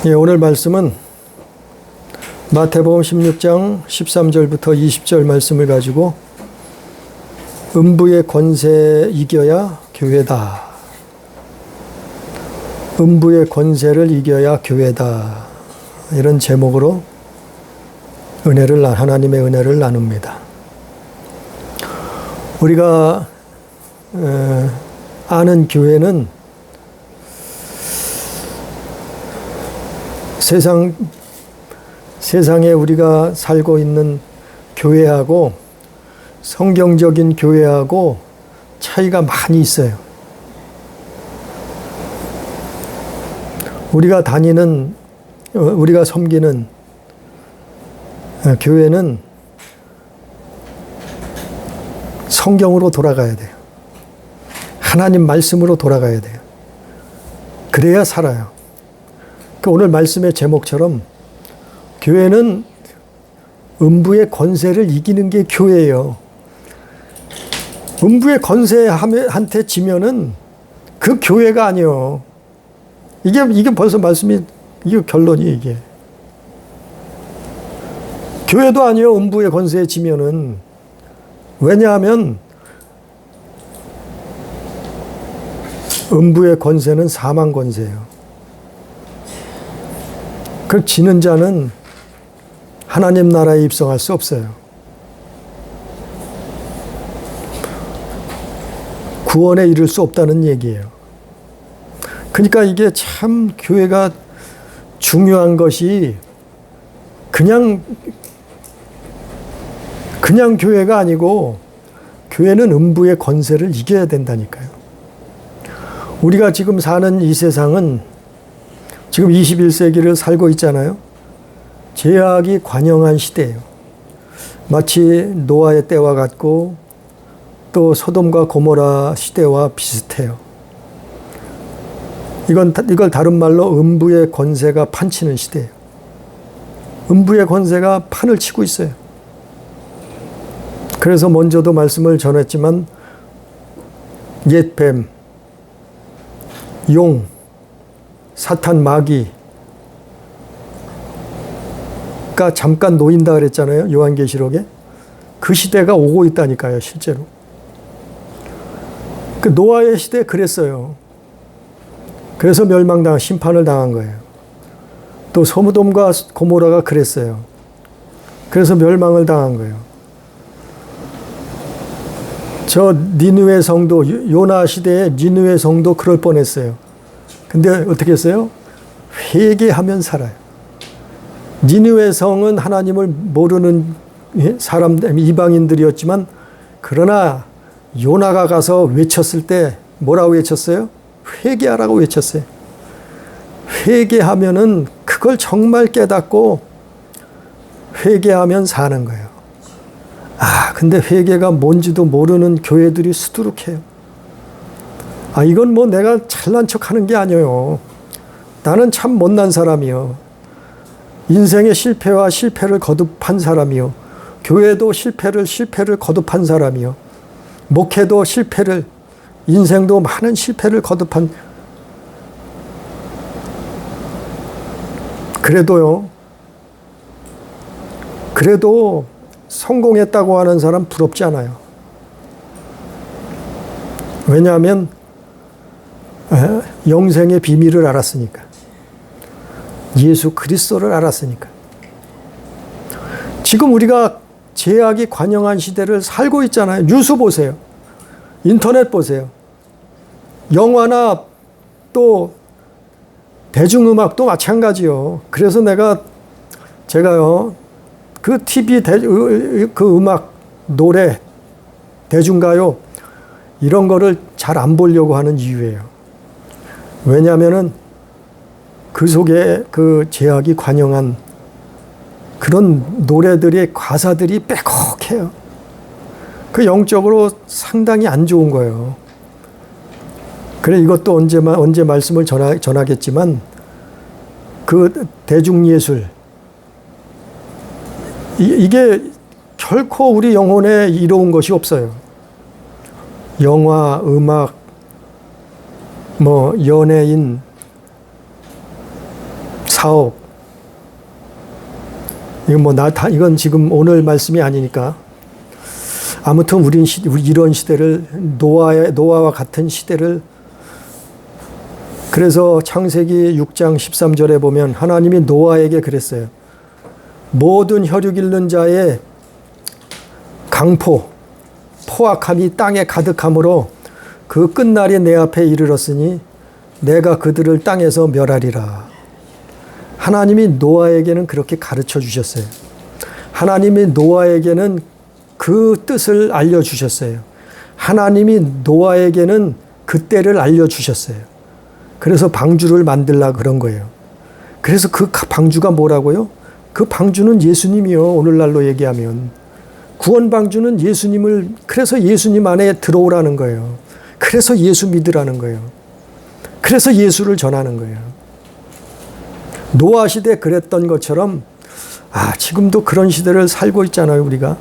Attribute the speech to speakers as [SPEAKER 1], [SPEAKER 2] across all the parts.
[SPEAKER 1] 예, 오늘 말씀은 마태복음 16장 13절부터 20절 말씀을 가지고 음부의 권세 이겨야 교회다. 음부의 권세를 이겨야 교회다. 이런 제목으로 하나님의 은혜를 나눕니다. 우리가 아는 교회는 세상에 우리가 살고 있는 교회하고 성경적인 교회하고 차이가 많이 있어요. 우리가 섬기는 교회는 성경으로 돌아가야 돼요. 하나님 말씀으로 돌아가야 돼요. 그래야 살아요. 오늘 말씀의 제목처럼 교회는 음부의 권세를 이기는 게 교회예요. 음부의 권세한테 지면은 그 교회가 아니에요. 이게 벌써 이게 결론이 이게. 교회도 아니에요. 음부의 권세에 지면은. 왜냐하면 음부의 권세는 사망 권세예요. 그 지는 자는 하나님 나라에 입성할 수 없어요. 구원에 이를 수 없다는 얘기예요. 그러니까 이게 참 교회가 중요한 것이 그냥 교회가 아니고 교회는 음부의 권세를 이겨야 된다니까요. 우리가 지금 사는 이 세상은 지금 21세기를 살고 있잖아요. 죄악이 관영한 시대예요. 마치 노아의 때와 같고 또 소돔과 고모라 시대와 비슷해요. 이걸 다른 말로 음부의 권세가 판치는 시대예요. 음부의 권세가 판을 치고 있어요. 그래서 먼저도 말씀을 전했지만 옛뱀, 용, 사탄 마귀가 잠깐 놓인다 그랬잖아요. 요한계시록에. 그 시대가 오고 있다니까요. 실제로. 그 노아의 시대 그랬어요. 그래서 심판을 당한 거예요. 또 소돔과 고모라가 그랬어요. 그래서 멸망을 당한 거예요. 저 니느웨 성도, 요나 시대에 니느웨 성도 그럴 뻔했어요. 근데 어떻게 했어요? 회개하면 살아요. 니느웨 성은 하나님을 모르는 이방인들이었지만 그러나 요나가 가서 외쳤을 때 뭐라고 외쳤어요? 회개하라고 외쳤어요. 회개하면은 그걸 정말 깨닫고 회개하면 사는 거예요. 근데 회개가 뭔지도 모르는 교회들이 수두룩해요. 이건 뭐 내가 잘난 척 하는 게 아니에요. 나는 참 못난 사람이요. 인생의 실패와 실패를 거듭한 사람이요. 교회도 실패를 거듭한 사람이요. 목회도 인생도 많은 실패를 거듭한. 그래도 성공했다고 하는 사람 부럽지 않아요. 왜냐하면 영생의 비밀을 알았으니까. 예수 그리스도를 알았으니까. 지금 우리가 죄악이 관영한 시대를 살고 있잖아요. 뉴스 보세요. 인터넷 보세요. 영화나 또 대중음악도 마찬가지요. 그래서 제가요, 그 TV, 그 음악, 노래, 대중가요, 이런 거를 잘 안 보려고 하는 이유예요. 왜냐하면은 그 속에 그 죄악이 관영한 그런 노래들의 가사들이 빼곡해요. 그 영적으로 상당히 안 좋은 거예요. 그래 이것도 언제 말씀을 전하겠지만 그 대중예술 이게 결코 우리 영혼에 이로운 것이 없어요. 영화, 음악, 연예인, 사업. 이건 이건 지금 오늘 말씀이 아니니까. 아무튼 우리 이런 시대를 노아와 같은 시대를, 그래서 창세기 6장 13절에 보면 하나님이 노아에게 그랬어요. 모든 혈육 있는 자의 강포, 포악함이 땅에 가득함으로 그 끝날이 내 앞에 이르렀으니 내가 그들을 땅에서 멸하리라. 하나님이 노아에게는 그렇게 가르쳐 주셨어요. 하나님이 노아에게는 그 뜻을 알려주셨어요. 하나님이 노아에게는 그 때를 알려주셨어요. 그래서 방주를 만들라 그런 거예요. 그래서 그 방주가 뭐라고요? 그 방주는 예수님이요. 오늘날로 얘기하면. 구원 방주는 예수님을, 그래서 예수님 안에 들어오라는 거예요. 그래서 예수 믿으라는 거예요. 그래서 예수를 전하는 거예요. 노아 시대 그랬던 것처럼 지금도 그런 시대를 살고 있잖아요, 우리가.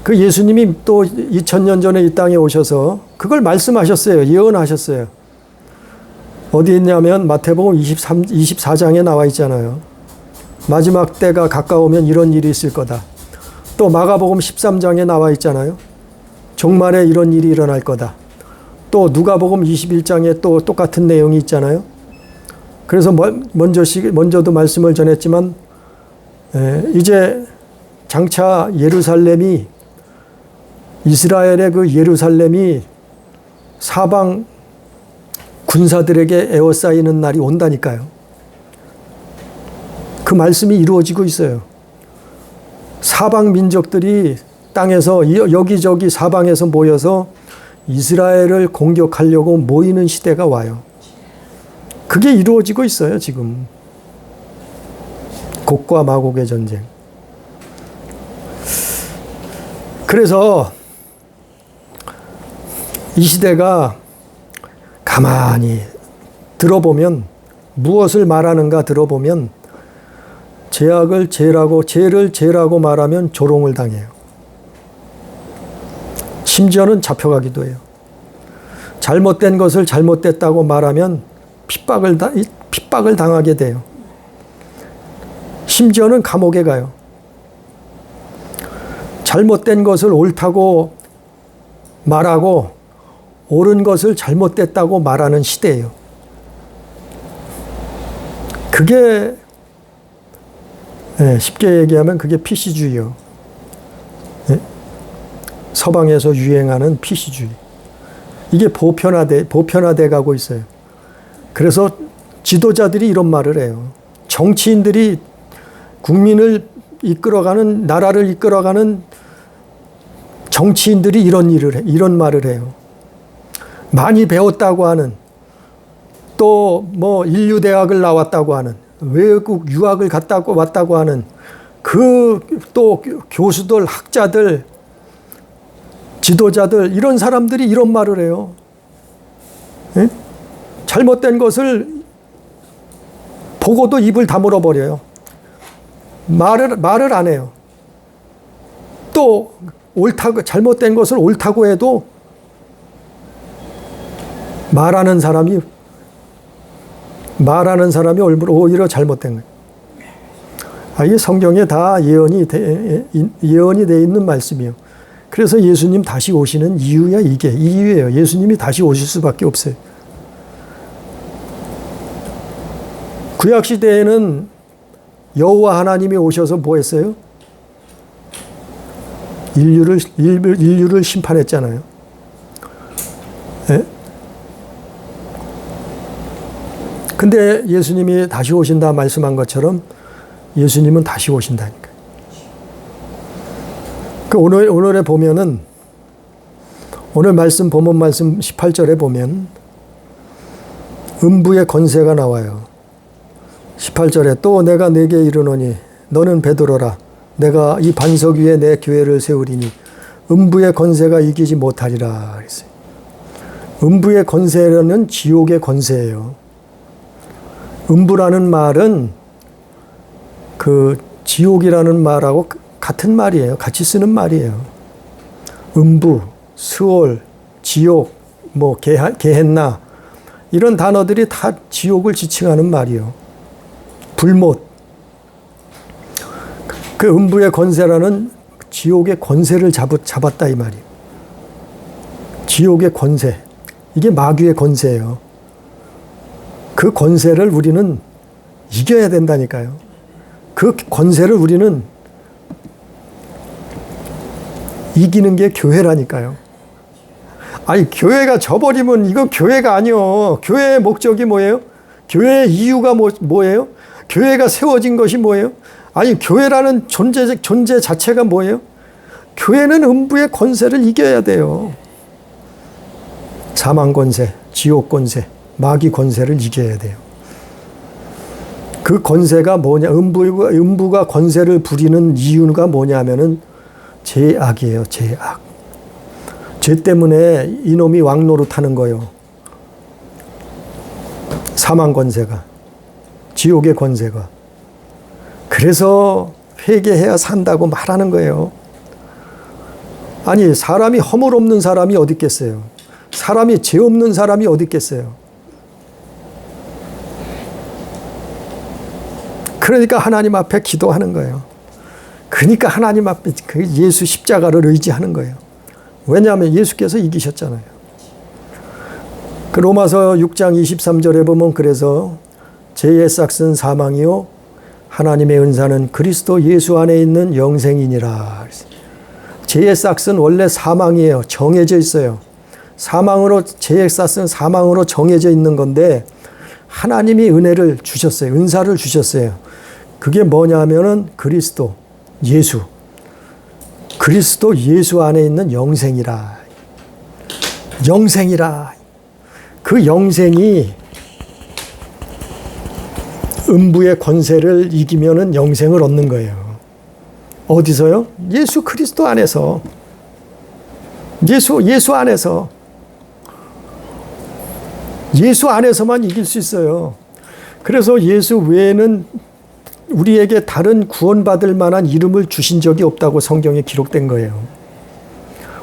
[SPEAKER 1] 그 예수님이 또 2000년 전에 이 땅에 오셔서 그걸 말씀하셨어요. 예언하셨어요. 어디 있냐면 마태복음 24장에 나와 있잖아요. 마지막 때가 가까우면 이런 일이 있을 거다. 또 마가복음 13장에 나와 있잖아요. 종말에 이런 일이 일어날 거다. 또 누가복음 21장에 또 똑같은 내용이 있잖아요. 그래서 먼저도 말씀을 전했지만 이제 장차 예루살렘이, 이스라엘의 그 예루살렘이 사방 군사들에게 에워싸이는 날이 온다니까요. 그 말씀이 이루어지고 있어요. 사방 민족들이 땅에서 여기저기 사방에서 모여서 이스라엘을 공격하려고 모이는 시대가 와요. 그게 이루어지고 있어요, 지금. 곡과 마곡의 전쟁. 그래서 이 시대가 가만히 들어보면, 무엇을 말하는가 들어보면, 죄악을 죄라고, 죄를 죄라고 말하면 조롱을 당해요. 심지어는 잡혀가기도 해요. 잘못된 것을 잘못됐다고 말하면 핍박을 당하게 돼요. 심지어는 감옥에 가요. 잘못된 것을 옳다고 말하고 옳은 것을 잘못됐다고 말하는 시대예요. 그게 쉽게 얘기하면 그게 PC주의요. 서방에서 유행하는 PC주의. 이게 보편화돼 가고 있어요. 그래서 지도자들이 이런 말을 해요. 정치인들이 국민을 이끌어가는, 나라를 이끌어가는 정치인들이 이런 말을 해요. 많이 배웠다고 하는, 또 뭐 인류대학을 나왔다고 하는, 외국 유학을 왔다고 하는 또 교수들, 학자들, 지도자들, 이런 사람들이 이런 말을 해요. 예? 잘못된 것을 보고도 입을 다물어 버려요. 말을 안 해요. 또 잘못된 것을 옳다고 해도 말하는 사람이 오히려 잘못된 거예요. 이게 성경에 다 예언이 돼 있는 말씀이에요. 그래서 예수님 다시 오시는 이유야, 이유예요. 예수님이 다시 오실 수밖에 없어요. 구약 시대에는 여호와 하나님이 오셔서 뭐 했어요? 인류를 심판했잖아요. 예? 근데 예수님이 다시 오신다 말씀한 것처럼 예수님은 다시 오신다니까. 오늘에 보면은, 오늘 본문 말씀 18절에 보면 음부의 권세가 나와요. 18절에 또 내가 네게 이르노니 너는 베드로라. 내가 이 반석 위에 내 교회를 세우리니 음부의 권세가 이기지 못하리라 그랬어요. 음부의 권세는 지옥의 권세예요. 음부라는 말은 그 지옥이라는 말하고 같은 말이에요. 같이 쓰는 말이에요. 음부, 스올, 지옥, 뭐 게헨나, 이런 단어들이 다 지옥을 지칭하는 말이에요. 불못, 그 음부의 권세라는 지옥의 권세를 잡았다 이 말이에요. 지옥의 권세, 이게 마귀의 권세예요. 그 권세를 우리는 이겨야 된다니까요. 그 권세를 우리는 이기는 게 교회라니까요. 아니, 교회가 져버리면 이건 교회가 아니요. 교회의 목적이 뭐예요? 교회의 이유가 뭐예요? 교회가 세워진 것이 뭐예요? 아니, 교회라는 존재 자체가 뭐예요? 교회는 음부의 권세를 이겨야 돼요. 사망 권세, 지옥 권세, 마귀 권세를 이겨야 돼요. 그 권세가 뭐냐? 음부가 권세를 부리는 이유가 뭐냐면은 죄악이에요. 죄악. 죄 때문에 이놈이 왕노릇하는 거예요. 사망 권세가, 지옥의 권세가. 그래서 회개해야 산다고 말하는 거예요. 아니, 사람이 허물 없는 사람이 어디 있겠어요? 사람이 죄 없는 사람이 어디 있겠어요? 그러니까 하나님 앞에 기도하는 거예요. 그러니까 하나님 앞에 그 예수 십자가를 의지하는 거예요. 왜냐하면 예수께서 이기셨잖아요. 그 로마서 6장 23절에 보면 그래서 죄의 싹은 사망이요 하나님의 은사는 그리스도 예수 안에 있는 영생이니라. 죄의 싹은 원래 사망이에요. 정해져 있어요. 사망으로, 죄의 싹은 사망으로 정해져 있는 건데 하나님이 은혜를 주셨어요. 은사를 주셨어요. 그게 뭐냐면은 그리스도 예수, 그리스도 예수 안에 있는 영생이라. 영생이라. 그 영생이 음부의 권세를 이기면은 영생을 얻는 거예요. 어디서요? 예수 그리스도 안에서. 예수 안에서. 예수 안에서만 이길 수 있어요. 그래서 예수 외에는 우리에게 다른 구원받을 만한 이름을 주신 적이 없다고 성경에 기록된 거예요.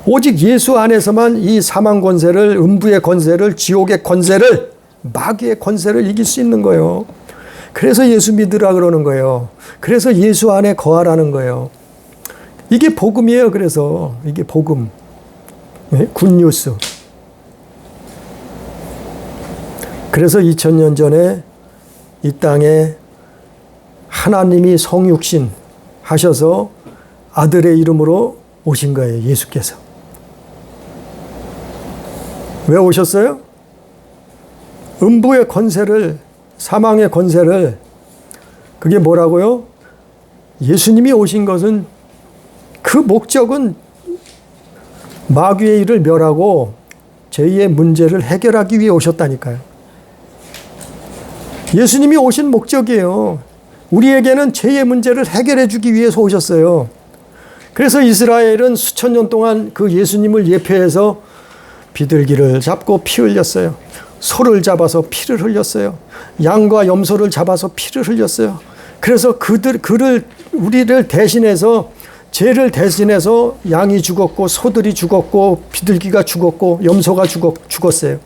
[SPEAKER 1] 오직 예수 안에서만 이 사망 권세를, 음부의 권세를, 지옥의 권세를, 마귀의 권세를 이길 수 있는 거예요. 그래서 예수 믿으라 그러는 거예요. 그래서 예수 안에 거하라는 거예요. 이게 복음이에요. 그래서 이게 복음. 네? 굿뉴스. 그래서 2000년 전에 이 땅에 하나님이 성육신 하셔서 아들의 이름으로 오신 거예요. 예수께서. 왜 오셨어요? 음부의 권세를, 사망의 권세를, 그게 뭐라고요? 예수님이 오신 것은, 그 목적은 마귀의 일을 멸하고 죄의 문제를 해결하기 위해 오셨다니까요. 예수님이 오신 목적이에요. 우리에게는 죄의 문제를 해결해 주기 위해서 오셨어요. 그래서 이스라엘은 수천 년 동안 그 예수님을 예표해서 비둘기를 잡고 피 흘렸어요. 소를 잡아서 피를 흘렸어요. 양과 염소를 잡아서 피를 흘렸어요. 그래서 우리를 대신해서, 죄를 대신해서 양이 죽었고, 소들이 죽었고, 비둘기가 죽었고, 염소가 죽었어요.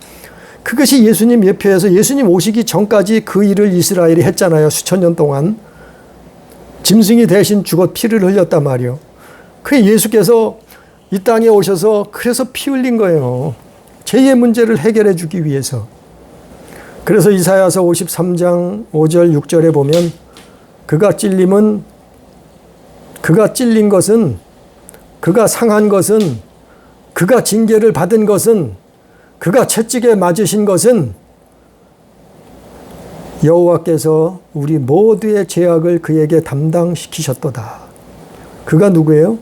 [SPEAKER 1] 그것이 예수님 예표에서 예수님 오시기 전까지 그 일을 이스라엘이 했잖아요. 수천 년 동안. 짐승이 대신 피를 흘렸단 말이요. 그 예수께서 이 땅에 오셔서 그래서 피 흘린 거예요. 죄의 문제를 해결해 주기 위해서. 그래서 이사야서 53장 5절 6절에 보면 그가 찔린 것은, 그가 상한 것은, 그가 징계를 받은 것은, 그가 채찍에 맞으신 것은 여호와께서 우리 모두의 죄악을 그에게 담당시키셨도다. 그가 누구예요?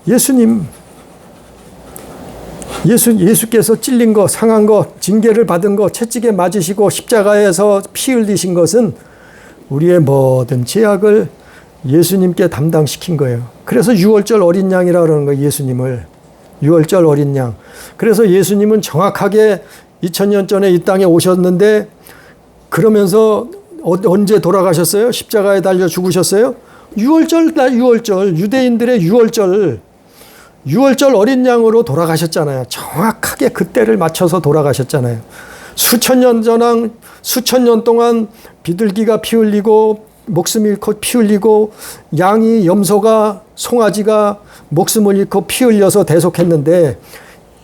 [SPEAKER 1] 예수님. 예수께서 찔린 거, 상한 거, 징계를 받은 거, 채찍에 맞으시고 십자가에서 피 흘리신 것은 우리의 모든 죄악을 예수님께 담당시킨 거예요. 그래서 유월절 어린 양이라 그러는 거예요. 예수님을. 유월절 어린 양. 그래서 예수님은 정확하게 2000년 전에 이 땅에 오셨는데, 그러면서 언제 돌아가셨어요? 십자가에 달려 죽으셨어요? 유월절 날, 유월절, 유대인들의 유월절 어린 양으로 돌아가셨잖아요. 정확하게 그때를 맞춰서 돌아가셨잖아요. 수천 년 동안 비둘기가 피 흘리고 목숨 잃고 피 흘리고 양이 염소가 송아지가 목숨을 잃고 피 흘려서 대속했는데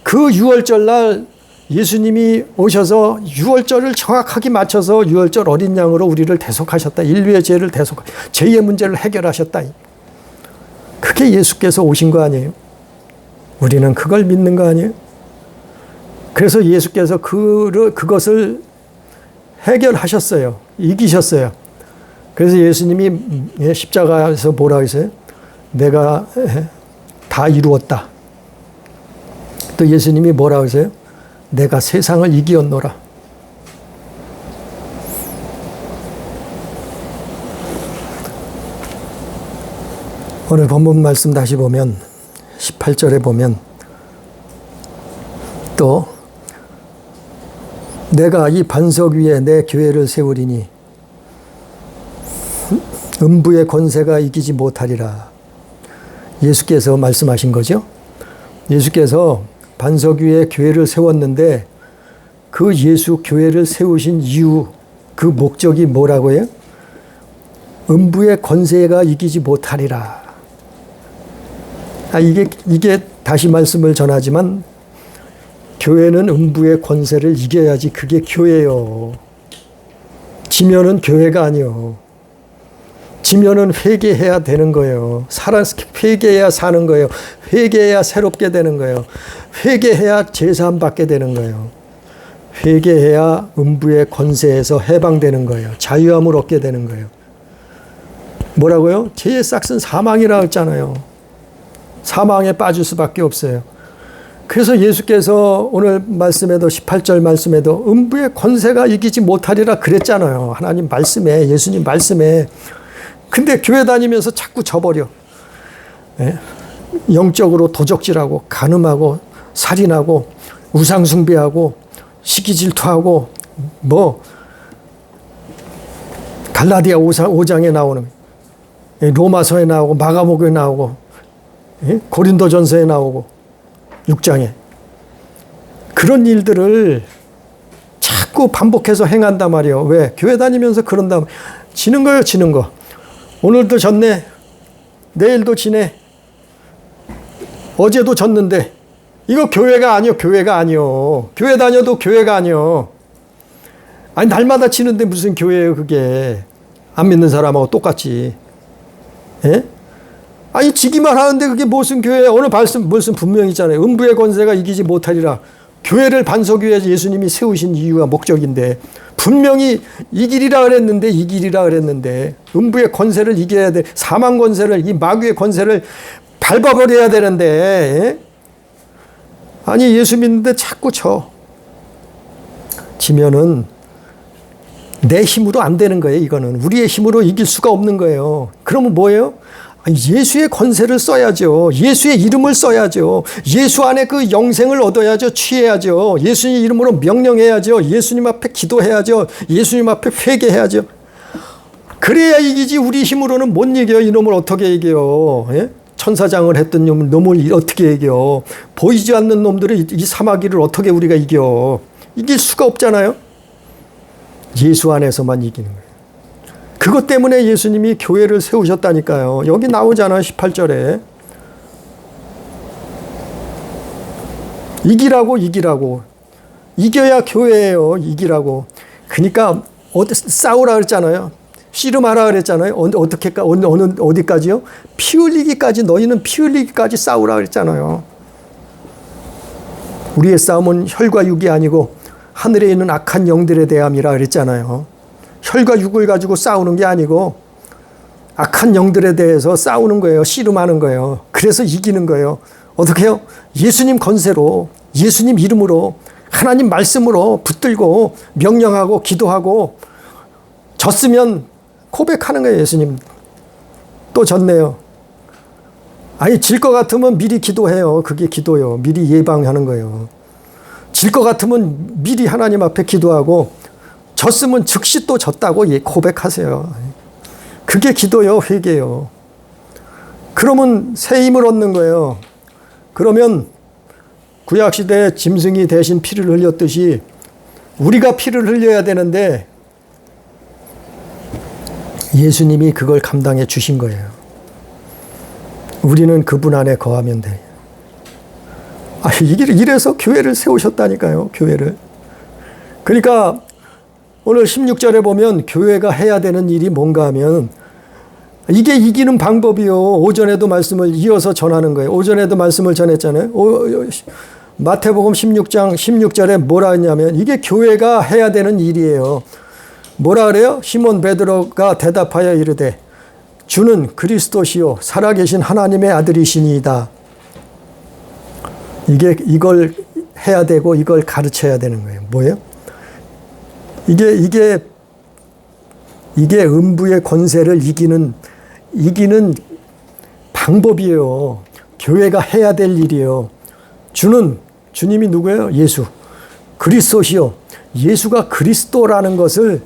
[SPEAKER 1] 그 유월절 날 예수님이 오셔서 유월절을 정확하게 맞춰서 유월절 어린 양으로 우리를 대속하셨다. 인류의 죄를 죄의 문제를 해결하셨다. 그게 예수께서 오신 거 아니에요? 우리는 그걸 믿는 거 아니에요? 그래서 예수께서 그것을 해결하셨어요. 이기셨어요. 그래서 예수님이 십자가에서 뭐라고 했어요? 내가 다 이루었다. 또 예수님이 뭐라고 했어요? 내가 세상을 이기었노라. 오늘 본문 말씀 다시 보면 18절에 보면 또 내가 이 반석 위에 내 교회를 세우리니 음부의 권세가 이기지 못하리라. 예수께서 말씀하신 거죠. 예수께서 반석 위에 교회를 세웠는데 그 예수 교회를 세우신 이유, 그 목적이 뭐라고 해요? 음부의 권세가 이기지 못하리라. 이게 다시 말씀을 전하지만 교회는 음부의 권세를 이겨야지 그게 교회요. 지면은 교회가 아니요. 지면은 회개해야 되는 거예요. 회개해야 사는 거예요. 회개해야 새롭게 되는 거예요. 회개해야 제사함 받게 되는 거예요. 회개해야 음부의 권세에서 해방되는 거예요. 자유함을 얻게 되는 거예요. 뭐라고요? 죄의 싹은 사망이라고 했잖아요. 사망에 빠질 수밖에 없어요. 그래서 예수께서 오늘 말씀에도 18절 말씀에도 음부의 권세가 이기지 못하리라 그랬잖아요. 하나님 말씀에, 예수님 말씀에. 근데 교회 다니면서 자꾸 져버려. 영적으로 도적질하고 간음하고 살인하고 우상숭배하고 시기질투하고 뭐 갈라디아 5장에 나오는 로마서에 나오고 마가복음에 나오고 고린도전서에 나오고 6장에 그런 일들을 자꾸 반복해서 행한단 말이에요. 왜? 교회 다니면서 그런다. 지는 거예요, 지는 거. 오늘도 졌네. 내일도 지네. 어제도 졌는데. 이거 교회가 아니요, 교회가 아니요. 교회 다녀도 교회가 아니요. 아니, 날마다 지는데 무슨 교회예요, 그게. 안 믿는 사람하고 똑같지. 예? 아니, 지기만 하는데 그게 무슨 교회예요? 오늘 말씀 분명히 있잖아요. 음부의 권세가 이기지 못하리라. 교회를 반석 위에 예수님이 세우신 이유가 목적인데 분명히 이기리라 그랬는데 음부의 권세를 이겨야 돼. 사망 권세를, 이 마귀의 권세를 밟아버려야 되는데, 예? 아니, 예수 믿는데 자꾸 지면은 내 힘으로 안 되는 거예요. 이거는 우리의 힘으로 이길 수가 없는 거예요. 그러면 뭐예요? 예수의 권세를 써야죠. 예수의 이름을 써야죠. 예수 안에 그 영생을 얻어야죠. 취해야죠. 예수님 이름으로 명령해야죠. 예수님 앞에 기도해야죠. 예수님 앞에 회개해야죠. 그래야 이기지. 우리 힘으로는 못 이겨요. 이놈을 어떻게 이겨요? 예? 천사장을 했던 놈을 어떻게 이겨? 보이지 않는 놈들을 이 사마귀를 어떻게 우리가 이겨? 이길 수가 없잖아요. 예수 안에서만 이기는 거예요. 그것 때문에 예수님이 교회를 세우셨다니까요. 여기 나오잖아요. 18절에. 이기라고. 이겨야 교회예요. 이기라고. 그러니까 싸우라 그랬잖아요. 씨름하라 그랬잖아요. 어디까지요? 피 흘리기까지, 너희는 피 흘리기까지 싸우라 그랬잖아요. 우리의 싸움은 혈과 육이 아니고 하늘에 있는 악한 영들에 대함이라 그랬잖아요. 혈과 육을 가지고 싸우는 게 아니고 악한 영들에 대해서 싸우는 거예요. 씨름하는 거예요. 그래서 이기는 거예요. 어떻게 해요? 예수님 권세로, 예수님 이름으로, 하나님 말씀으로 붙들고 명령하고 기도하고 졌으면 고백하는 거예요. 예수님 또 졌네요. 아니, 질 것 같으면 미리 기도해요. 그게 기도요. 미리 예방하는 거예요. 질 것 같으면 미리 하나님 앞에 기도하고 졌으면 즉시 또 졌다고 고백하세요. 그게 기도요, 회개요. 그러면 새 힘을 얻는 거예요. 그러면 구약시대에 짐승이 대신 피를 흘렸듯이 우리가 피를 흘려야 되는데 예수님이 그걸 감당해 주신 거예요. 우리는 그분 안에 거하면 돼. 이래서 교회를 세우셨다니까요, 교회를. 그러니까 오늘 16절에 보면 교회가 해야 되는 일이 뭔가 하면 이게 이기는 방법이요. 오전에도 말씀을 이어서 전하는 거예요. 오전에도 말씀을 전했잖아요. 마태복음 16장 16절에 뭐라 했냐면 이게 교회가 해야 되는 일이에요. 뭐라 그래요? 시몬 베드로가 대답하여 이르되 주는 그리스도시요 살아계신 하나님의 아들이시니이다. 이걸 해야 되고 이걸 가르쳐야 되는 거예요. 뭐예요? 이게 음부의 권세를 이기는 방법이에요. 교회가 해야 될 일이에요. 주님이 누구예요? 예수. 그리스도시요. 예수가 그리스도라는 것을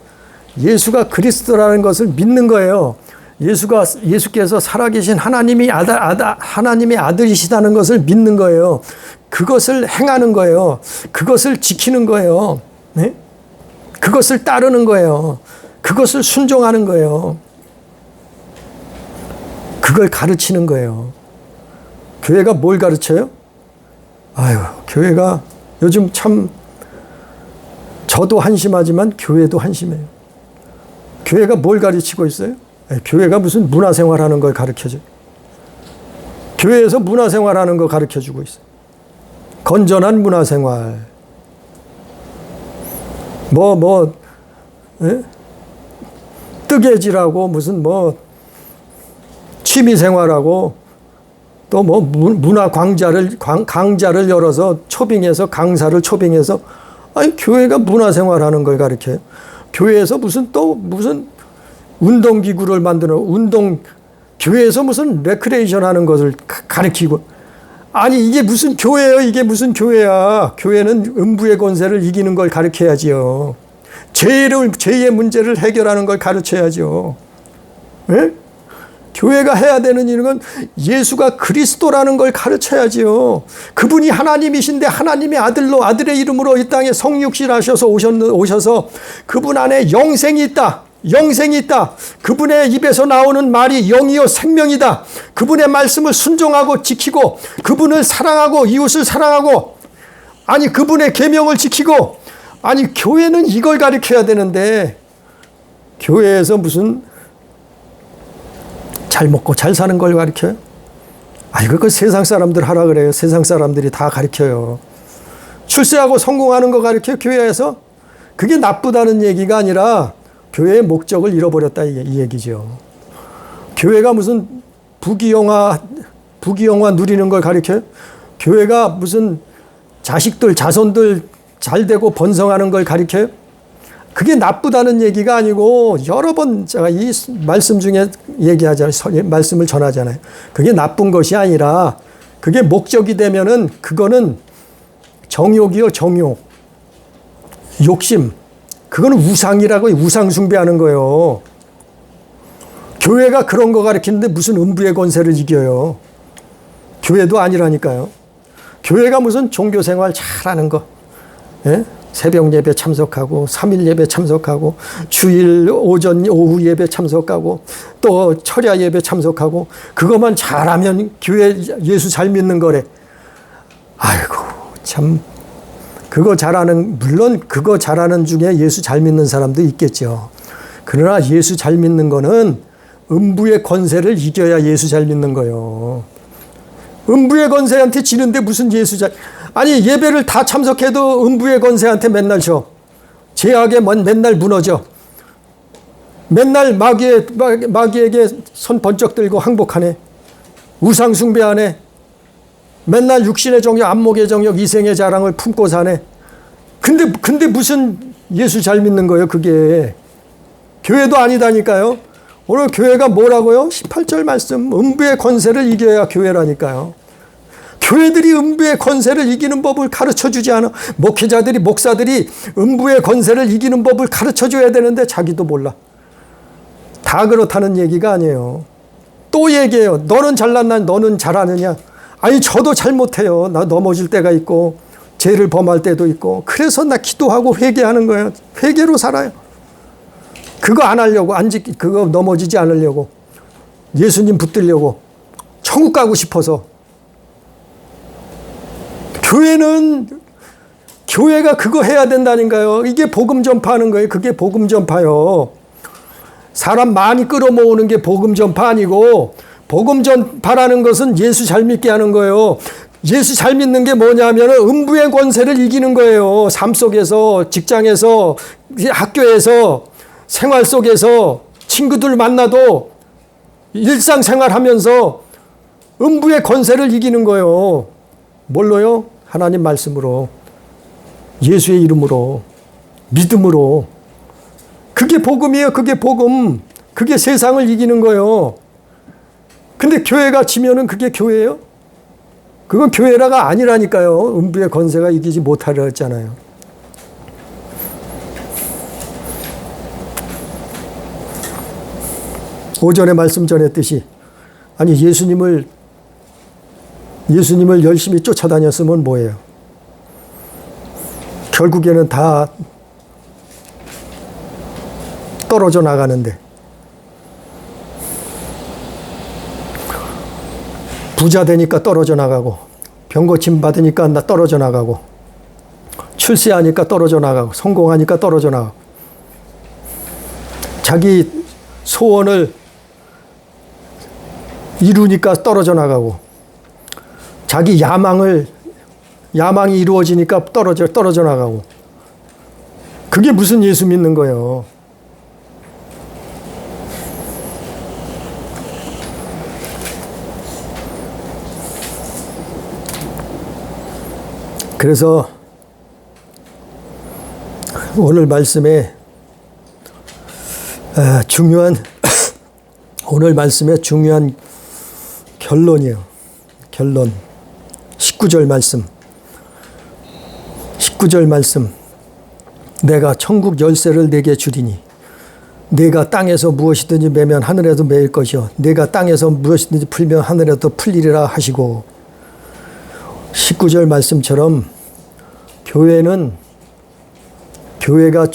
[SPEAKER 1] 믿는 거예요. 예수께서 살아계신 하나님의 아들이시다는 것을 믿는 거예요. 그것을 행하는 거예요. 그것을 지키는 거예요. 네? 그것을 따르는 거예요. 그것을 순종하는 거예요. 그걸 가르치는 거예요. 교회가 뭘 가르쳐요? 교회가 요즘 참 저도 한심하지만 교회도 한심해요. 교회가 뭘 가르치고 있어요? 교회가 무슨 문화생활하는 걸 가르쳐줘요. 교회에서 문화생활하는 거 가르쳐주고 있어요. 건전한 문화생활. 뜨개질하고 무슨 취미생활하고 또 문화 강좌를 열어서 강사를 초빙해서 교회가 문화생활하는 걸 가르쳐요. 교회에서 무슨 운동기구를 만드는 교회에서 무슨 레크레이션 하는 것을 가르치고 이게 무슨 교회예요? 이게 무슨 교회야? 교회는 음부의 권세를 이기는 걸 가르쳐야지요. 죄의 문제를 해결하는 걸 가르쳐야죠. 네? 교회가 해야 되는 일은 예수가 그리스도라는 걸 가르쳐야지요. 그분이 하나님이신데 하나님의 아들의 이름으로 이 땅에 성육신하셔서 오셔서 그분 안에 영생이 있다. 그분의 입에서 나오는 말이 영이요 생명이다. 그분의 말씀을 순종하고 지키고 그분을 사랑하고 이웃을 사랑하고 그분의 계명을 지키고 교회는 이걸 가르쳐야 되는데 교회에서 무슨 잘 먹고 잘 사는 걸 가르쳐요? 그거 세상 사람들 하라 그래요. 세상 사람들이 다 가르쳐요. 출세하고 성공하는 거 가르쳐요, 교회에서? 그게 나쁘다는 얘기가 아니라 교회의 목적을 잃어버렸다 이 얘기죠. 교회가 무슨 부귀영화 누리는 걸 가르쳐요? 교회가 무슨 자손들 잘 되고 번성하는 걸 가르쳐요? 그게 나쁘다는 얘기가 아니고 여러 번 제가 이 말씀 중에 말씀을 전하잖아요. 그게 나쁜 것이 아니라 그게 목적이 되면은 그거는 정욕이요, 정욕. 욕심. 그거는 우상이라고 우상 숭배하는 거예요. 교회가 그런 거 가르치는데 무슨 음부의 권세를 이겨요. 교회도 아니라니까요. 교회가 무슨 종교생활 잘하는 거. 예? 새벽 예배 참석하고 3일 예배 참석하고 주일 오전 오후 예배 참석하고 또 철야 예배 참석하고 그것만 잘하면 교회 예수 잘 믿는 거래. 참 물론 그거 잘하는 중에 예수 잘 믿는 사람도 있겠죠. 그러나 예수 잘 믿는 거는 음부의 권세를 이겨야 예수 잘 믿는 거예요. 음부의 권세한테 지는데 무슨 예배를 다 참석해도 음부의 권세한테 맨날 져. 죄악에 맨날 무너져. 맨날 마귀에게 손 번쩍 들고 항복하네. 우상 숭배하네. 맨날 육신의 정욕, 안목의 정욕, 이생의 자랑을 품고 사네. 근데 무슨 예수 잘 믿는 거예요, 그게. 교회도 아니다니까요. 오늘 교회가 뭐라고요? 18절 말씀. 음부의 권세를 이겨야 교회라니까요. 교회들이 음부의 권세를 이기는 법을 가르쳐주지 않아. 목사들이 음부의 권세를 이기는 법을 가르쳐줘야 되는데 자기도 몰라. 다 그렇다는 얘기가 아니에요. 또 얘기해요. 너는 잘났나? 너는 잘하느냐? 저도 잘못해요. 나 넘어질 때가 있고 죄를 범할 때도 있고 그래서 나 기도하고 회개하는 거예요. 회개로 살아요. 그거 안 하려고, 그거 넘어지지 않으려고, 예수님 붙들려고, 천국 가고 싶어서. 교회가 그거 해야 된다니까요. 이게 복음 전파하는 거예요. 그게 복음 전파요. 사람 많이 끌어모으는 게 복음 전파 아니고, 복음 전파라는 것은 예수 잘 믿게 하는 거예요. 예수 잘 믿는 게 뭐냐면 음부의 권세를 이기는 거예요. 삶 속에서, 직장에서, 학교에서, 생활 속에서, 친구들 만나도 일상생활 하면서 음부의 권세를 이기는 거예요. 뭘로요? 하나님 말씀으로, 예수의 이름으로, 믿음으로. 그게 복음이에요. 그게 복음. 그게 세상을 이기는 거예요. 근데 교회가 지면은 그게 교회예요? 그건 교회라가 아니라니까요. 음부의 권세가 이기지 못하려 했잖아요. 오전에 말씀 전했듯이, 아니 예수님을 열심히 쫓아다녔으면 뭐예요? 결국에는 다 떨어져 나가는데, 부자 되니까 떨어져 나가고, 병고침 받으니까 나 떨어져 나가고, 출세하니까 떨어져 나가고, 성공하니까 떨어져 나가고, 자기 소원을 이루니까 떨어져 나가고, 자기 야망이 이루어지니까 떨어져 나가고. 그게 무슨 예수 믿는 거예요? 그래서 오늘 말씀에 오늘 말씀의 중요한 결론이에요. 결론. 19절 말씀. 19절 말씀. 내가 천국 열쇠를 내게 주리니 내가 땅에서 무엇이든지 매면 하늘에도 매일 것이요 내가 땅에서 무엇이든지 풀면 하늘에도 풀리리라 하시고. 19절 말씀처럼 교회가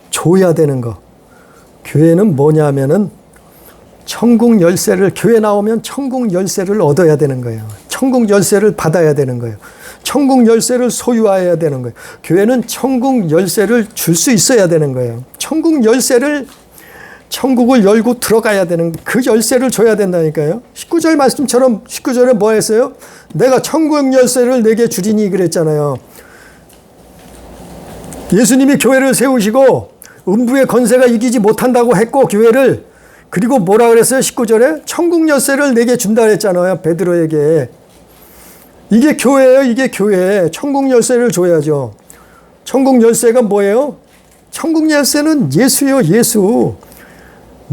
[SPEAKER 1] 줘야 되는 거. 교회는 뭐냐면은 천국 열쇠를, 교회 나오면 천국 열쇠를 얻어야 되는 거예요. 천국 열쇠를 받아야 되는 거예요. 천국 열쇠를 소유해야 되는 거예요. 교회는 천국 열쇠를 줄 수 있어야 되는 거예요. 천국을 열고 들어가야 되는, 그 열쇠를 줘야 된다니까요. 19절 말씀처럼 19절에 뭐 했어요? 내가 천국 열쇠를 내게 주리니 그랬잖아요. 예수님이 교회를 세우시고 음부의 권세가 이기지 못한다고 했고, 교회를, 그리고 뭐라 그랬어요? 19절에 천국 열쇠를 내게 준다 그랬잖아요. 베드로에게. 이게 교회예요. 이게 교회. 천국 열쇠를 줘야죠. 천국 열쇠가 뭐예요? 천국 열쇠는 예수예요.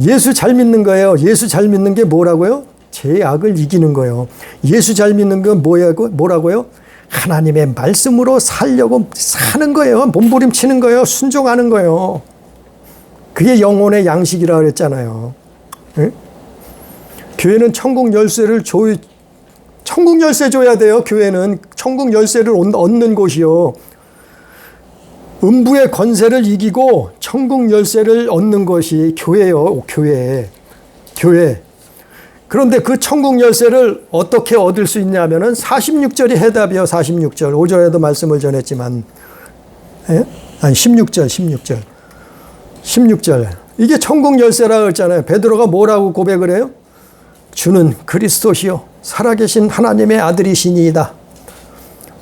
[SPEAKER 1] 예수 잘 믿는 거예요. 예수 잘 믿는 게 뭐라고요? 죄악을 이기는 거예요. 예수 잘 믿는 건 뭐라고요? 하나님의 말씀으로 살려고 사는 거예요. 몸부림치는 거예요. 순종하는 거예요. 그게 영혼의 양식이라 그랬잖아요. 네? 교회는 천국 열쇠를 천국 열쇠 줘야 돼요. 교회는 교회는 열쇠를 얻는 곳이요. 음부의 권세를 이기고 천국 열쇠를 얻는 것이 교회요. 교회. 그런데 그 천국 열쇠를 어떻게 얻을 수 있냐면은 46절이 해답이요. 46절. 5절에도 말씀을 전했지만, 예? 아니 16절. 이게 천국 열쇠라고 했잖아요. 베드로가 뭐라고 고백을 해요? 주는 그리스도시요 살아계신 하나님의 아들이시니이다.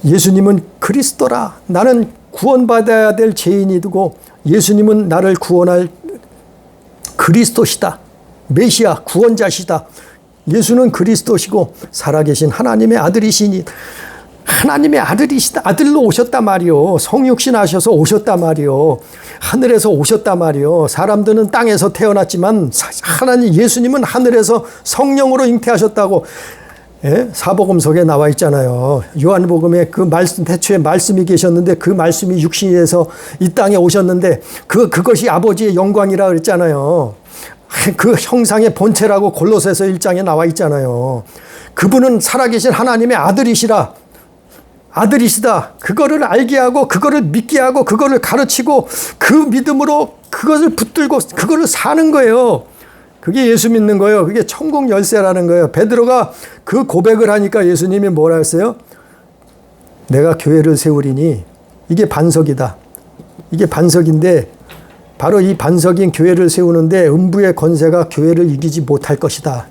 [SPEAKER 1] 예수님은 그리스도라. 나는 구원받아야 될 죄인이고 예수님은 나를 구원할 그리스도시다. 메시아 구원자시다. 예수는 그리스도시고 살아계신 하나님의 아들이시니, 하나님의 아들이시다. 아들로 오셨단 말이요. 성육신 하셔서 오셨단 말이요. 하늘에서 오셨단 말이요. 사람들은 땅에서 태어났지만 하나님 예수님은 하늘에서 성령으로 잉태하셨다고, 예? 사복음서에 나와 있잖아요. 요한복음에 그 말씀, 태초에 말씀이 계셨는데 그 말씀이 육신이 돼서 이 땅에 오셨는데 그것이 아버지의 영광이라 그랬잖아요. 그 형상의 본체라고 골로새서 1장에 나와 있잖아요. 그분은 살아계신 하나님의 아들이시라. 아들이시다. 그거를 알게 하고 그거를 믿게 하고 그거를 가르치고 그 믿음으로 그것을 붙들고 그거를 사는 거예요. 그게 예수 믿는 거예요. 그게 천국 열쇠라는 거예요. 베드로가 그 고백을 하니까 예수님이 뭐라 했어요? 내가 교회를 세우리니 이게 반석이다. 이게 반석인데 바로 이 반석인 교회를 세우는데 음부의 권세가 교회를 이기지 못할 것이다.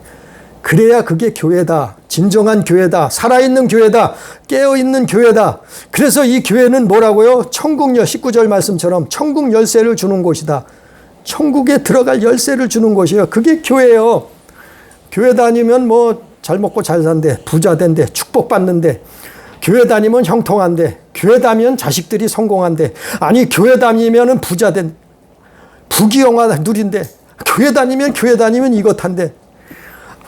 [SPEAKER 1] 그래야 그게 교회다. 진정한 교회다. 살아있는 교회다. 깨어있는 교회다. 그래서 이 교회는 뭐라고요? 천국 19절 말씀처럼 천국 열쇠를 주는 곳이다. 천국에 들어갈 열쇠를 주는 곳이에요. 그게 교회예요. 교회 다니면 뭐 잘 먹고 잘 산대. 부자 된대. 축복받는데. 교회 다니면 형통한데. 교회 다니면 자식들이 성공한데. 아니 교회 다니면 부자 된 부귀영화 누린데. 교회 다니면 이것 한데.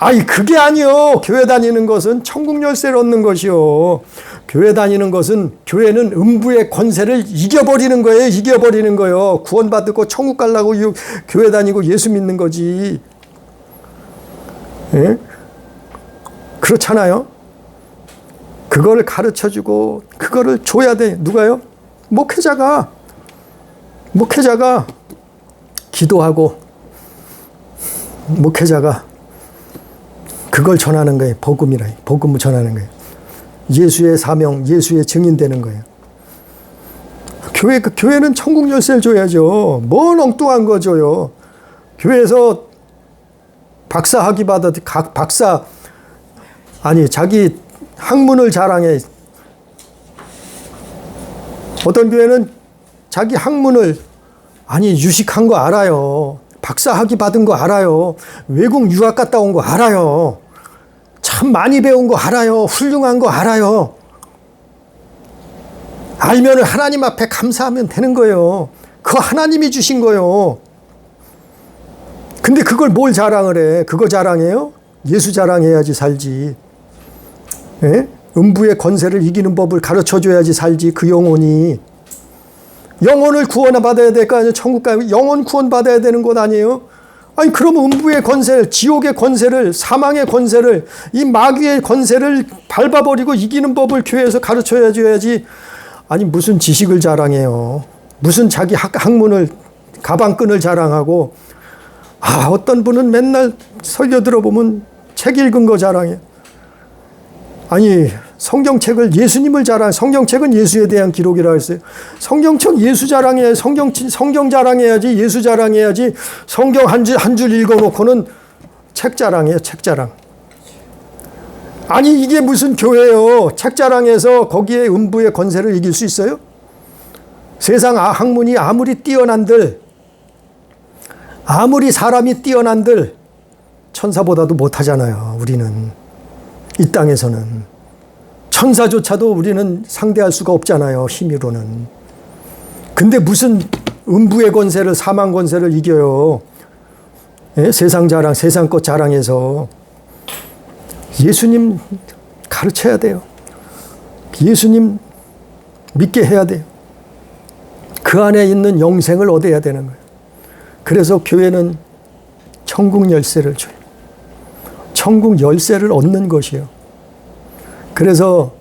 [SPEAKER 1] 아이 그게 아니요. 교회 다니는 것은 천국 열쇠를 얻는 것이요. 교회 다니는 것은 교회는 음부의 권세를 이겨버리는 거예요. 이겨버리는 거예요. 구원받고 천국 가려고 교회 다니고 예수 믿는 거지. 예? 그렇잖아요. 그걸 가르쳐주고 그거를 줘야 돼. 누가요? 목회자가 기도하고 목회자가 그걸 전하는 거예요. 복음이라. 복음을 전하는 거예요. 예수의 사명, 예수의 증인 되는 거예요. 교회는 천국 열쇠를 줘야죠. 뭔 엉뚱한 거 줘요. 교회에서 박사 학위 받아도 자기 학문을 자랑해. 어떤 교회는 자기 학문을 유식한 거 알아요. 박사 학위 받은 거 알아요. 외국 유학 갔다 온 거 알아요. 참 많이 배운 거 알아요. 훌륭한 거 알아요. 알면 하나님 앞에 감사하면 되는 거예요. 그거 하나님이 주신 거예요. 근데 그걸 뭘 자랑을 해? 그거 자랑해요? 예수 자랑해야지 살지. 예? 음부의 권세를 이기는 법을 가르쳐줘야지 살지. 그 영혼이. 영혼을 구원받아야 될 거 아니에요. 천국 가면 영혼 구원받아야 되는 것 아니에요? 아니 그러면 음부의 권세를, 지옥의 권세를, 사망의 권세를, 이 마귀의 권세를 밟아버리고 이기는 법을 교회에서 가르쳐줘야지. 아니 무슨 지식을 자랑해요. 무슨 자기 학문을, 가방끈을 자랑하고. 어떤 분은 맨날 설교 들어보면 책 읽은 거 자랑해요. 아니 성경책을 예수님을 성경책은 예수에 대한 기록이라고 했어요. 성경책 예수 자랑해야 성경 자랑해야지. 예수 자랑해야지. 성경 한 줄 읽어놓고는 책 자랑해요. 책 자랑. 아니 이게 무슨 교회예요. 책 자랑해서 거기에 음부의 권세를 이길 수 있어요? 세상 학문이 아무리 뛰어난들, 아무리 사람이 뛰어난들 천사보다도 못하잖아요. 우리는 이 땅에서는 천사조차도 우리는 상대할 수가 없잖아요. 힘으로는. 근데 무슨 음부의 권세를, 사망 권세를 이겨요. 예? 세상 자랑, 세상 것 자랑해서. 예수님 가르쳐야 돼요. 예수님 믿게 해야 돼요. 그 안에 있는 영생을 얻어야 되는 거예요. 그래서 교회는 천국 열쇠를 줘요. 천국 열쇠를 얻는 것이에요. 그래서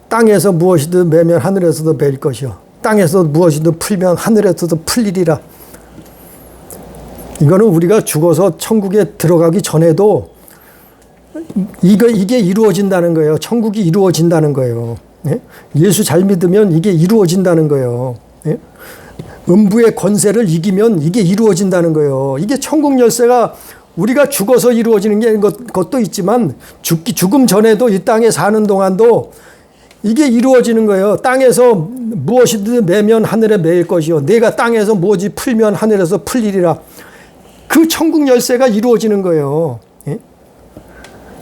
[SPEAKER 1] 땅에서 무엇이든 매면 하늘에서도 매일 것이요. 땅에서 무엇이든 풀면 하늘에서도 풀리리라. 이거는 우리가 죽어서 천국에 들어가기 전에도 이게 이루어진다는 거예요. 천국이 이루어진다는 거예요. 예? 예수 잘 믿으면 이게 이루어진다는 거예요. 예? 음부의 권세를 이기면 이게 이루어진다는 거예요. 이게 천국 열쇠가 우리가 죽어서 이루어지는 것도 있지만 죽음 전에도 이 땅에 사는 동안도 이게 이루어지는 거예요. 땅에서 무엇이든 매면 하늘에 매일 것이요. 내가 땅에서 무엇이 풀면 하늘에서 풀리리라. 그 천국 열쇠가 이루어지는 거예요. 예?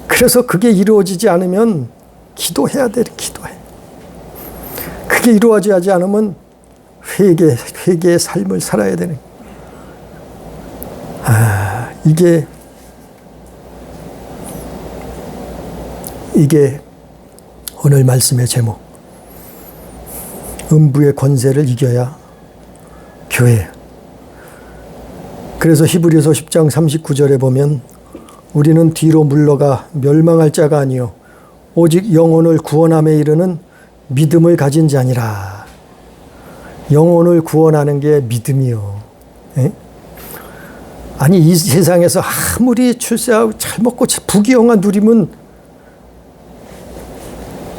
[SPEAKER 1] 그래서 그게 이루어지지 않으면 기도해야 돼. 기도해. 그게 이루어지지 않으면 회개의 삶을 살아야 되는. 이게 오늘 말씀의 제목. 음부의 권세를 이겨야 교회. 그래서 히브리서 10장 39절에 보면 우리는 뒤로 물러가 멸망할 자가 아니요 오직 영혼을 구원함에 이르는 믿음을 가진 자니라. 영혼을 구원하는 게 믿음이요. 에? 아니 이 세상에서 아무리 출세하고 잘 먹고 부귀영화 누리면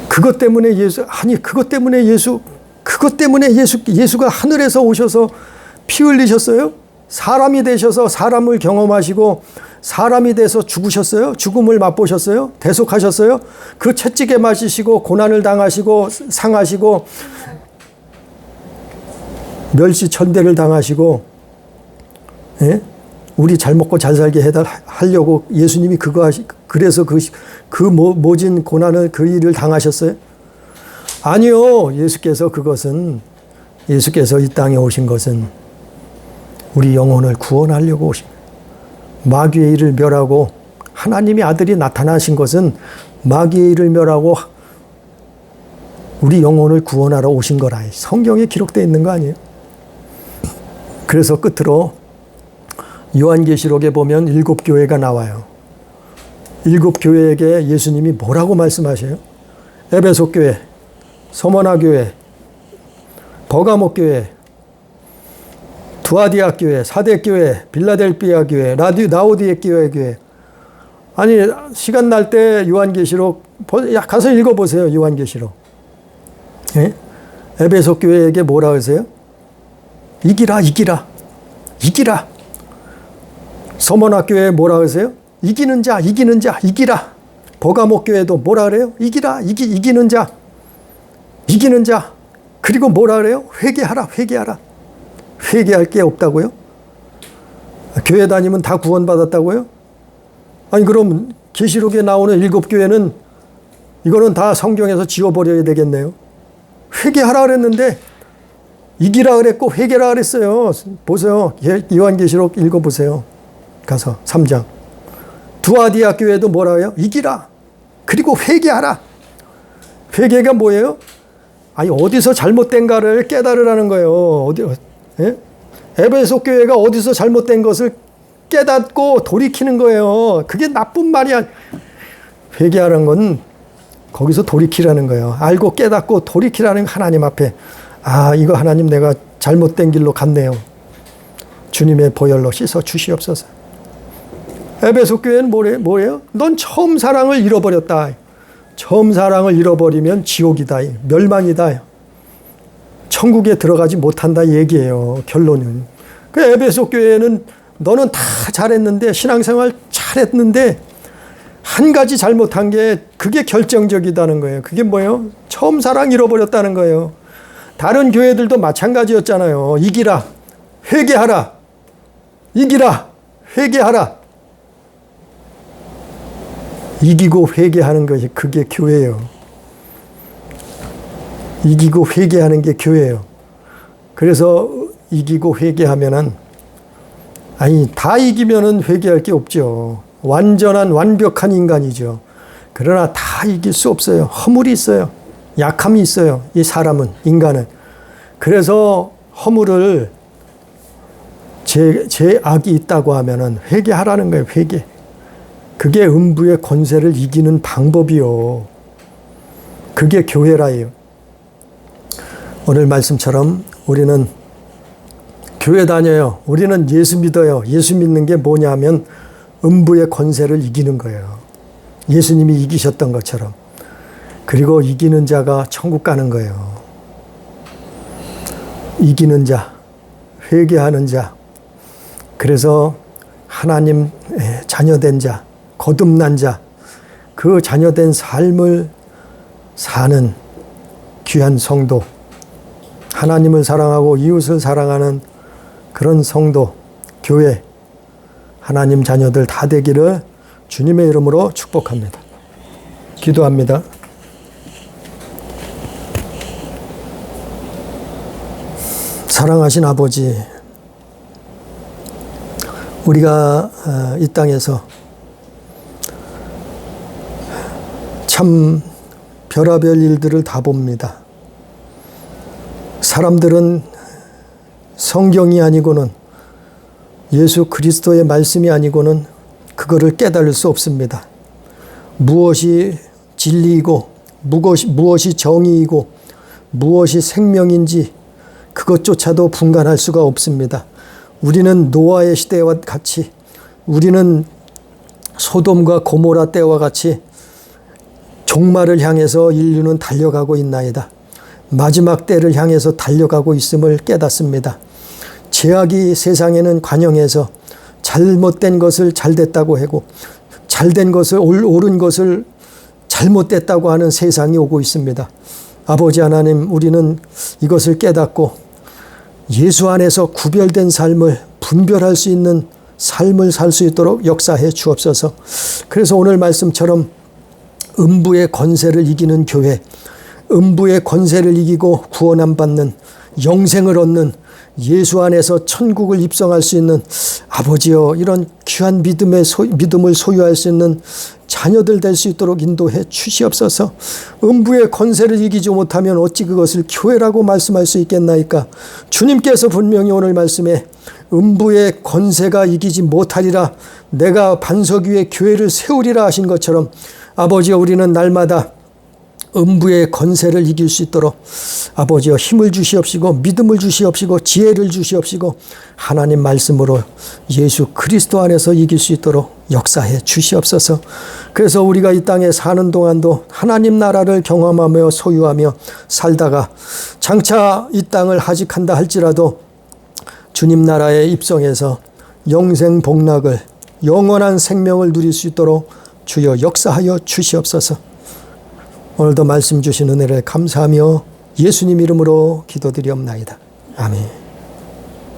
[SPEAKER 1] 그것 때문에 예수가 하늘에서 오셔서 피 흘리셨어요? 사람이 되셔서 사람을 경험하시고 사람이 돼서 죽으셨어요? 죽음을 맛보셨어요? 대속하셨어요? 그 채찍에 맞으시고 고난을 당하시고 상하시고 멸시천대를 당하시고, 예? 우리 잘 먹고 잘 살게 하려고 예수님이 그래서 그 모진 고난을 그 일을 당하셨어요? 아니요. 예수께서 이 땅에 오신 것은 우리 영혼을 구원하려고 오신 거예요. 마귀의 일을 멸하고 하나님의 아들이 나타나신 것은 마귀의 일을 멸하고 우리 영혼을 구원하러 오신 거라. 성경에 기록되어 있는 거 아니에요? 그래서 끝으로 요한계시록에 보면 7교회가 나와요. 7교회에게 예수님이 뭐라고 말씀하셔요? 에베소 교회, 서머나 교회, 버가모 교회, 두아디아 교회, 사대 교회, 빌라델비아 교회, 라오디게 교회. 아니 시간 날 때 요한계시록 가서 읽어보세요. 요한계시록. 예? 에베소 교회에게 뭐라 하세요? 이기라. 서머나 교회에 뭐라 하세요? 이기는 자, 이기라. 버가모 교회도 뭐라 그래요? 이기는 자. 그리고 뭐라 그래요? 회개하라. 회개할 게 없다고요? 교회 다니면 다 구원받았다고요? 아니 그럼 계시록에 나오는 7교회는 이거는 다 성경에서 지워버려야 되겠네요. 회개하라 그랬는데 이기라 그랬고 회개라 그랬어요. 보세요. 요한계시록 읽어보세요. 가서 3장. 두아디아 교회도 뭐라 해요? 이기라. 그리고 회개하라. 회개가 뭐예요? 아니 어디서 잘못된가를 깨달으라는 거예요. 예? 에베소 교회가 어디서 잘못된 것을 깨닫고 돌이키는 거예요. 그게 나쁜 말이야. 회개하는 건 거기서 돌이키라는 거예요. 알고 깨닫고 돌이키라는 하나님 앞에. 아, 이거 하나님 내가 잘못된 길로 갔네요. 주님의 보혈로 씻어 주시옵소서. 에베소 교회는 뭐예요? 넌 처음 사랑을 잃어버렸다. 처음 사랑을 잃어버리면 지옥이다. 멸망이다. 천국에 들어가지 못한다 얘기예요. 결론은. 그 에베소 교회는 너는 다 잘했는데 신앙생활 잘했는데 한 가지 잘못한 게 그게 결정적이다는 거예요. 그게 뭐예요? 처음 사랑 잃어버렸다는 거예요. 다른 교회들도 마찬가지였잖아요. 이기라. 회개하라. 이기라. 회개하라. 이기고 회개하는 것이 그게 교회예요. 이기고 회개하는 게 교회예요. 그래서 이기고 회개하면은 다 이기면은 회개할 게 없죠. 완벽한 인간이죠. 그러나 다 이길 수 없어요. 허물이 있어요. 약함이 있어요. 이 사람은, 인간은. 그래서 허물을 제 악이 있다고 하면은 회개하라는 거예요. 회개. 그게 음부의 권세를 이기는 방법이요. 그게 교회라요. 오늘 말씀처럼 우리는 교회 다녀요. 우리는 예수 믿어요. 예수 믿는 게 뭐냐면 음부의 권세를 이기는 거예요. 예수님이 이기셨던 것처럼. 그리고 이기는 자가 천국 가는 거예요. 이기는 자, 회개하는 자. 그래서 하나님 자녀된 자, 거듭난 자, 그 자녀된 삶을 사는 귀한 성도, 하나님을 사랑하고 이웃을 사랑하는 그런 성도, 교회, 하나님 자녀들 다 되기를 주님의 이름으로 축복합니다. 기도합니다. 사랑하신 아버지, 우리가 이 땅에서 참 별의별 일들을 다 봅니다. 사람들은 성경이 아니고는 예수 그리스도의 말씀이 아니고는 그거를 깨달을 수 없습니다. 무엇이 진리이고 무엇이 정의이고 무엇이 생명인지 그것조차도 분간할 수가 없습니다. 우리는 노아의 시대와 같이, 우리는 소돔과 고모라 때와 같이 종말을 향해서 인류는 달려가고 있나이다. 마지막 때를 향해서 달려가고 있음을 깨닫습니다. 죄악이 세상에는 관영해서 잘못된 것을 잘됐다고 하고 잘된 것을 옳은 것을 잘못됐다고 하는 세상이 오고 있습니다. 아버지 하나님, 우리는 이것을 깨닫고 예수 안에서 구별된 삶을 분별할 수 있는 삶을 살 수 있도록 역사해 주옵소서. 그래서 오늘 말씀처럼 음부의 권세를 이기는 교회, 음부의 권세를 이기고 구원 안 받는, 영생을 얻는, 예수 안에서 천국을 입성할 수 있는 아버지여, 이런 귀한 믿음을 소유할 수 있는 자녀들 될 수 있도록 인도해 주시옵소서. 음부의 권세를 이기지 못하면 어찌 그것을 교회라고 말씀할 수 있겠나이까. 주님께서 분명히 오늘 말씀에 음부의 권세가 이기지 못하리라, 내가 반석 위에 교회를 세우리라 하신 것처럼 아버지여, 우리는 날마다 음부의 권세를 이길 수 있도록 아버지여 힘을 주시옵시고 믿음을 주시옵시고 지혜를 주시옵시고 하나님 말씀으로 예수 그리스도 안에서 이길 수 있도록 역사해 주시옵소서. 그래서 우리가 이 땅에 사는 동안도 하나님 나라를 경험하며 소유하며 살다가 장차 이 땅을 하직한다 할지라도 주님 나라에 입성해서 영생 복락을, 영원한 생명을 누릴 수 있도록 주여 역사하여 주시옵소서. 오늘도 말씀 주신 은혜를 감사하며 예수님 이름으로 기도드리옵나이다. 아멘.